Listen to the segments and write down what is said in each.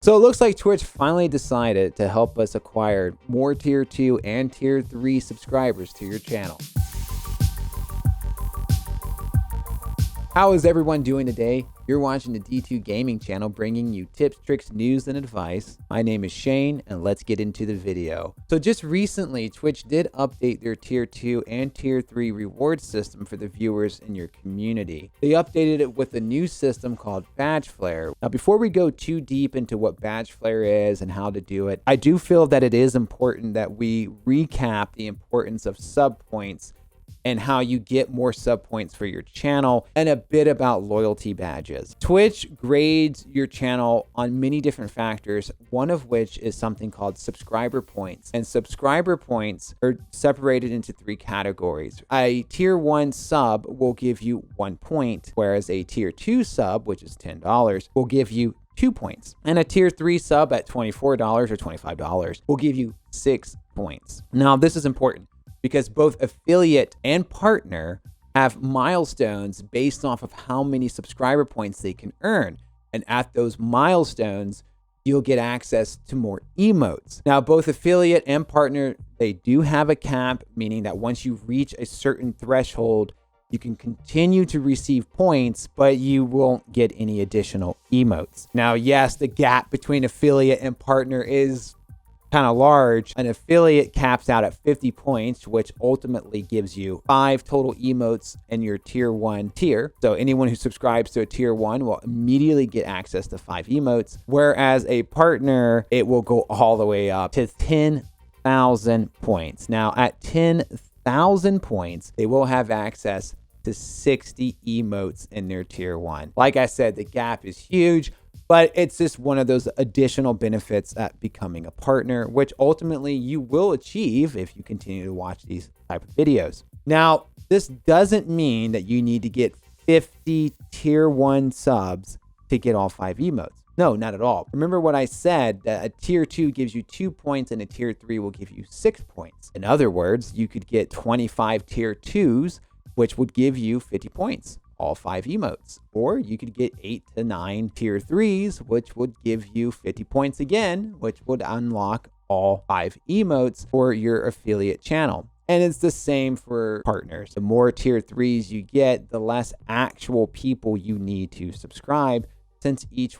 So it looks like Twitch finally decided to help us acquire more tier 2 and tier 3 subscribers to your channel. How is everyone doing today? You're watching the D2 Gaming channel, bringing you tips, tricks, news, and advice. My name is Shane, and let's get into the video. So just recently, Twitch did update their tier 2 and tier 3 reward system for the viewers in your community. They updated it with a new system called Badge Flair. Now, before we go too deep into what Badge Flair is and how to do it, I do feel that it is important that we recap the importance of sub points and how you get more sub points for your channel, and a bit about loyalty badges. Twitch grades your channel on many different factors, one of which is something called subscriber points. And subscriber points are separated into 3 categories. A tier 1 sub will give you 1 point, whereas a tier 2 sub, which is $10, will give you 2 points. And a tier 3 sub at $24 or $25 will give you 6 points. Now, this is important, because both affiliate and partner have milestones based off of how many subscriber points they can earn. And at those milestones, you'll get access to more emotes. Now, both affiliate and partner, they do have a cap, meaning that once you reach a certain threshold, you can continue to receive points, but you won't get any additional emotes. Now, yes, the gap between affiliate and partner is kind of large. An affiliate caps out at 50 points, which ultimately gives you 5 total emotes in your tier 1 tier. So anyone who subscribes to a tier 1 will immediately get access to 5 emotes, whereas a partner, it will go all the way up to 10,000 points. Now, at 10,000 points, they will have access to 60 emotes in their tier 1. Like I said, the gap is huge, but it's just one of those additional benefits at becoming a partner, which ultimately you will achieve if you continue to watch these type of videos. Now, this doesn't mean that you need to get 50 tier 1 subs to get all 5 emotes. No, not at all. Remember what I said, that a tier 2 gives you 2 points and a tier 3 will give you 6 points. In other words, you could get 25 tier 2s, which would give you 50 points. All 5 emotes, or you could get 8 to 9 tier 3s, which would give you 50 points again, which would unlock all 5 emotes for your affiliate channel. And it's the same for partners. The more tier 3s you get, the less actual people you need to subscribe, since each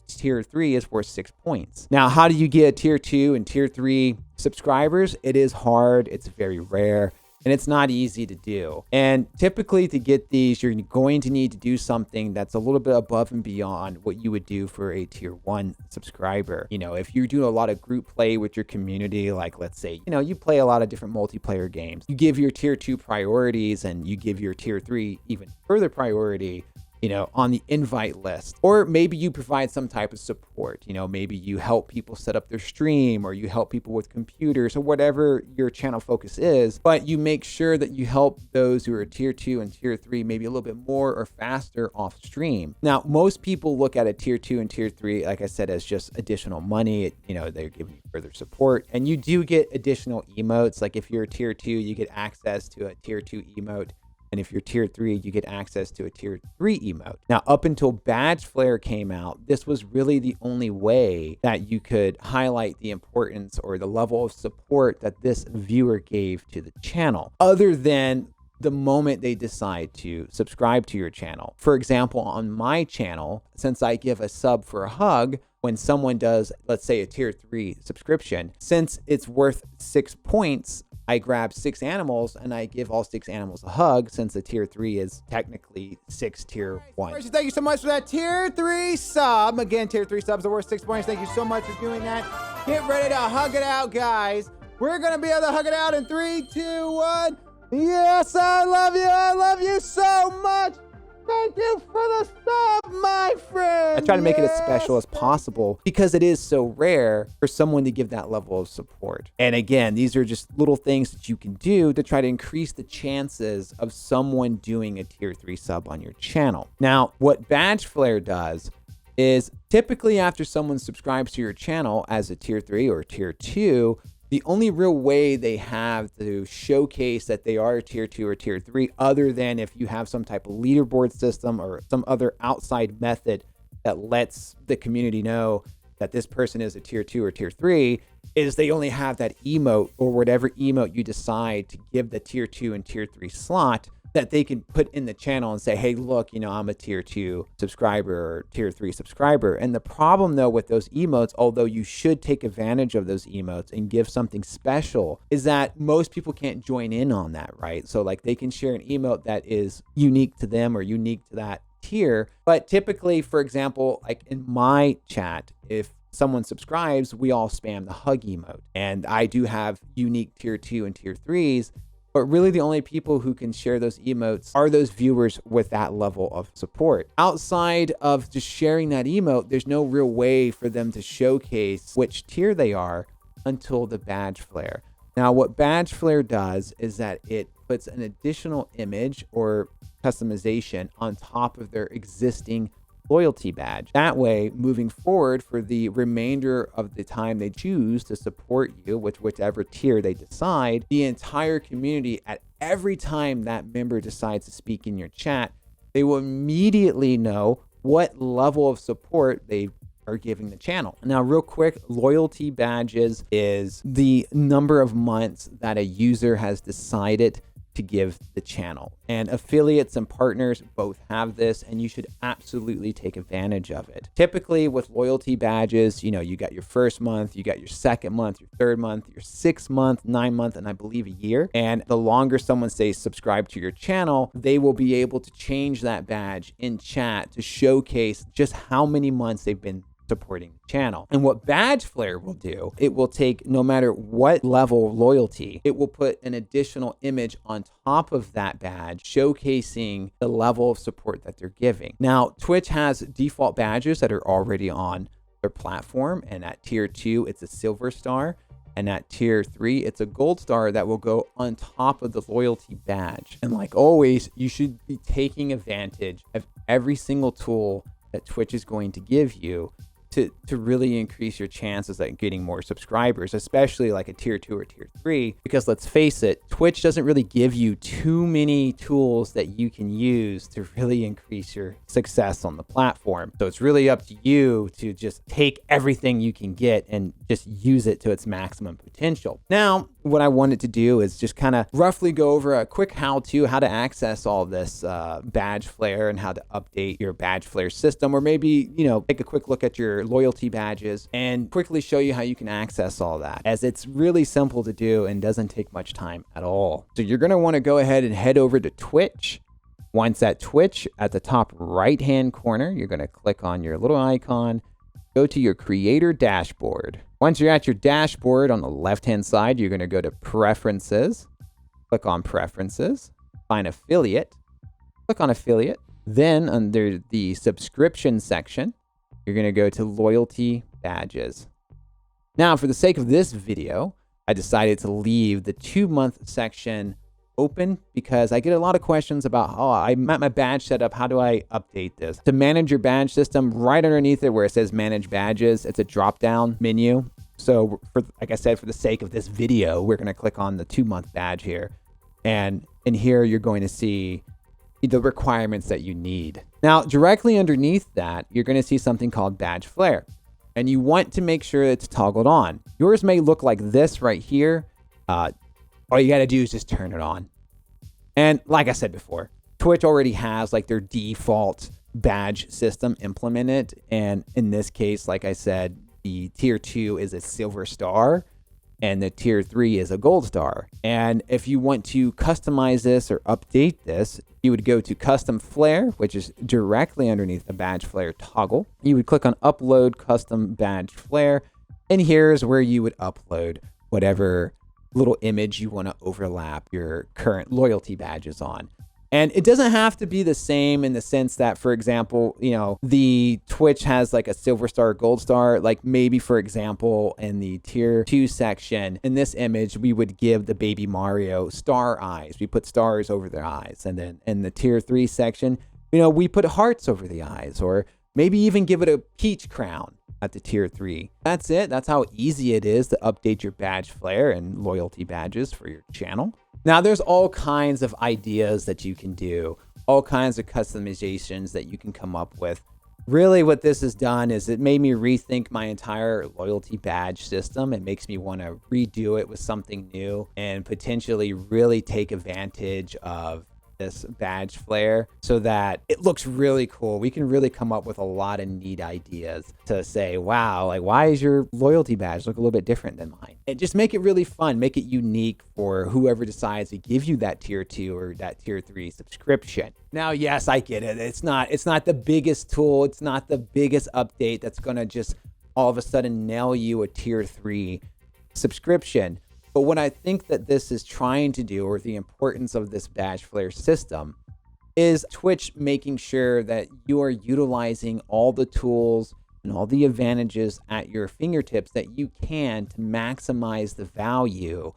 tier 3 is worth 6 points. Now, how do you get tier 2 and tier 3 subscribers? It is hard, it's very rare, and it's not easy to do. And typically to get these, you're going to need to do something that's a little bit above and beyond what you would do for a tier 1 subscriber. You know, if you're doing a lot of group play with your community, like let's say, you know, you play a lot of different multiplayer games, you give your tier 2 priorities and you give your tier 3 even further priority, you know, on the invite list. Or maybe you provide some type of support. You know, maybe you help people set up their stream, or you help people with computers, or whatever your channel focus is, but you make sure that you help those who are tier 2 and tier 3 maybe a little bit more or faster off stream. Now, most people look at a tier 2 and tier 3, like I said, as just additional money. You know, they're giving you further support, and you do get additional emotes. Like if you're a tier 2, you get access to a tier 2 emote. And if you're tier 3, you get access to a tier 3 emote. Now, up until Badge Flair came out, this was really the only way that you could highlight the importance or the level of support that this viewer gave to the channel, other than the moment they decide to subscribe to your channel. For example, on my channel, since I give a sub for a hug, when someone does, let's say, a tier 3 subscription, since it's worth 6 points, I grab 6 animals and I give all 6 animals a hug, since the tier 3 is technically 6 tier 1. Thank you so much for that tier 3 sub. Again, tier 3 subs are worth 6 points. Thank you so much for doing that. Get ready to hug it out, guys. We're going to be able to hug it out in 3, 2, 1. Yes, I love you. I love you so much. Thank you for the sub, my friend. I try to make it as special as possible because it is so rare for someone to give that level of support. And again, these are just little things that you can do to try to increase the chances of someone doing a tier 3 sub on your channel. Now, what Badge Flair does is typically after someone subscribes to your channel as a tier 3 or tier 2, the only real way they have to showcase that they are a tier 2 or tier 3, other than if you have some type of leaderboard system or some other outside method that lets the community know that this person is a tier 2 or tier 3 is they only have that emote or whatever emote you decide to give the tier 2 and tier 3 slot that they can put in the channel and say, hey, look, I'm a tier 2 subscriber or tier 3 subscriber. And the problem though with those emotes, although you should take advantage of those emotes and give something special, is that most people can't join in on that, right? So like they can share an emote that is unique to them or unique to that tier. But typically, for example, like in my chat, if someone subscribes, we all spam the hug emote. And I do have unique tier 2 and tier 3s. But really the only people who can share those emotes are those viewers with that level of support. Outside of just sharing that emote, there's no real way for them to showcase which tier they are until the badge flare. Now, what badge flare does is that it puts an additional image or customization on top of their existing loyalty badge. That way, moving forward for the remainder of the time they choose to support you, whichever tier they decide, the entire community, at every time that member decides to speak in your chat, they will immediately know what level of support they are giving the channel. Now, real quick, loyalty badges is the number of months that a user has decided to give the channel, and affiliates and partners both have this, and you should absolutely take advantage of it. Typically with loyalty badges, you got your first month, you got your second month, your third month, your 6 month, 9 month, and I believe a year. And the longer someone stays subscribed to your channel, they will be able to change that badge in chat to showcase just how many months they've been supporting the channel. And what badge flare will do, it will take no matter what level of loyalty, it will put an additional image on top of that badge showcasing the level of support that they're giving. Now, Twitch has default badges that are already on their platform, and at tier 2 it's a silver star, and at tier 3 it's a gold star that will go on top of the loyalty badge. And like always, you should be taking advantage of every single tool that Twitch is going to give you to really increase your chances at getting more subscribers, especially like a tier 2 or tier 3, because let's face it, Twitch doesn't really give you too many tools that you can use to really increase your success on the platform. So it's really up to you to just take everything you can get and just use it to its maximum potential. Now, what I wanted to do is just kind of roughly go over a quick how to access all this badge flare and how to update your badge flare system, or maybe, take a quick look at your loyalty badges and quickly show you how you can access all that, as it's really simple to do and doesn't take much time at all. So you're going to want to go ahead and head over to Twitch. Once at Twitch, at the top right hand corner, you're going to click on your little icon, go to your creator dashboard. Once you're at your dashboard, on the left hand side, you're going to go to preferences, click on preferences, find affiliate, click on affiliate. Then under the subscription section, you're going to go to loyalty badges. Now, for the sake of this video, I decided to leave the 2-month section open because I get a lot of questions about, I'm at my badge setup, how do I update this? To manage your badge system, right underneath it where it says manage badges, it's a drop down menu. So like I said, for the sake of this video, we're going to click on the 2-month badge here. And in here, you're going to see the requirements that you need. Now, directly underneath that, you're going to see something called badge flare, and you want to make sure it's toggled on. Yours may look like this right here. All you got to do is just turn it on. And like I said before, Twitch already has like their default badge system implemented. And in this case, like I said, the tier 2 is a silver star and the tier 3 is a gold star. And if you want to customize this or update this, you would go to custom flare, which is directly underneath the badge flare toggle. You would click on upload custom badge flare. And here's where you would upload whatever little image you want to overlap your current loyalty badges on. And it doesn't have to be the same in the sense that, for example, the Twitch has like a silver star, gold star, like maybe, for example, in the tier 2 section, in this image, we would give the baby Mario star eyes. We put stars over their eyes. And then in the tier 3 section, we put hearts over the eyes, or maybe even give it a peach crown at the tier 3. That's it. That's how easy it is to update your badge flare and loyalty badges for your channel. Now, there's all kinds of ideas that you can do, all kinds of customizations that you can come up with. Really what this has done is it made me rethink my entire loyalty badge system. It makes me want to redo it with something new and potentially really take advantage of this badge flare so that it looks really cool. We can really come up with a lot of neat ideas to say, wow, like why is your loyalty badge look a little bit different than mine? And just make it really fun, make it unique for whoever decides to give you that tier 2 or that tier 3 subscription. Now, yes, I get it. It's not the biggest tool. It's not the biggest update that's going to just all of a sudden nail you a tier 3 subscription. But what I think that this is trying to do, or the importance of this badge flare system, is Twitch making sure that you are utilizing all the tools and all the advantages at your fingertips that you can to maximize the value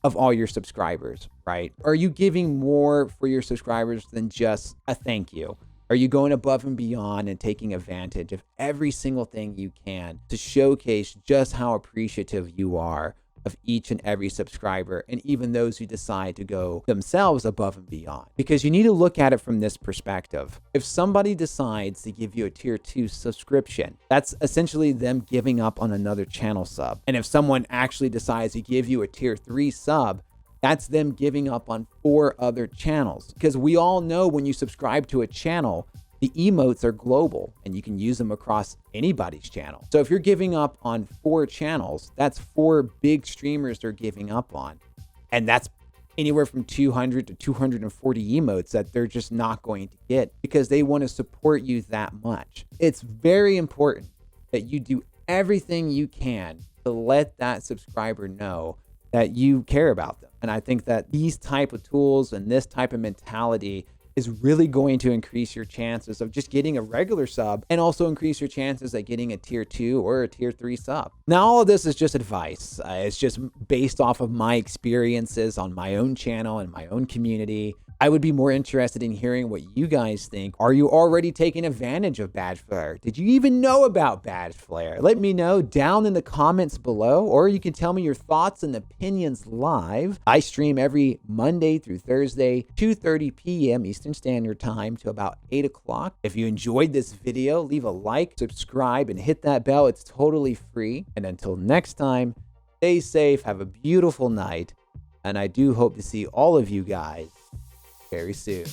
of all your subscribers, right? Are you giving more for your subscribers than just a thank you? Are you going above and beyond and taking advantage of every single thing you can to showcase just how appreciative you are of each and every subscriber, and even those who decide to go themselves above and beyond? Because you need to look at it from this perspective. If somebody decides to give you a tier 2 subscription, that's essentially them giving up on another channel sub. And if someone actually decides to give you a tier 3 sub, that's them giving up on 4 other channels. Because we all know when you subscribe to a channel, the emotes are global and you can use them across anybody's channel. So if you're giving up on 4 channels, that's 4 big streamers they're giving up on. And that's anywhere from 200 to 240 emotes that they're just not going to get because they want to support you that much. It's very important that you do everything you can to let that subscriber know that you care about them. And I think that these type of tools and this type of mentality is really going to increase your chances of just getting a regular sub and also increase your chances at getting a tier 2 or a tier 3 sub. Now, all of this is just advice. It's just based off of my experiences on my own channel and my own community. I would be more interested in hearing what you guys think. Are you already taking advantage of badge flare? Did you even know about badge flare? Let me know down in the comments below, or you can tell me your thoughts and opinions live. I stream every Monday through Thursday, 2:30 p.m. Eastern Standard Time to about 8 o'clock. If you enjoyed this video, leave a like, subscribe, and hit that bell. It's totally free. And until next time, stay safe, have a beautiful night, and I do hope to see all of you guys very soon.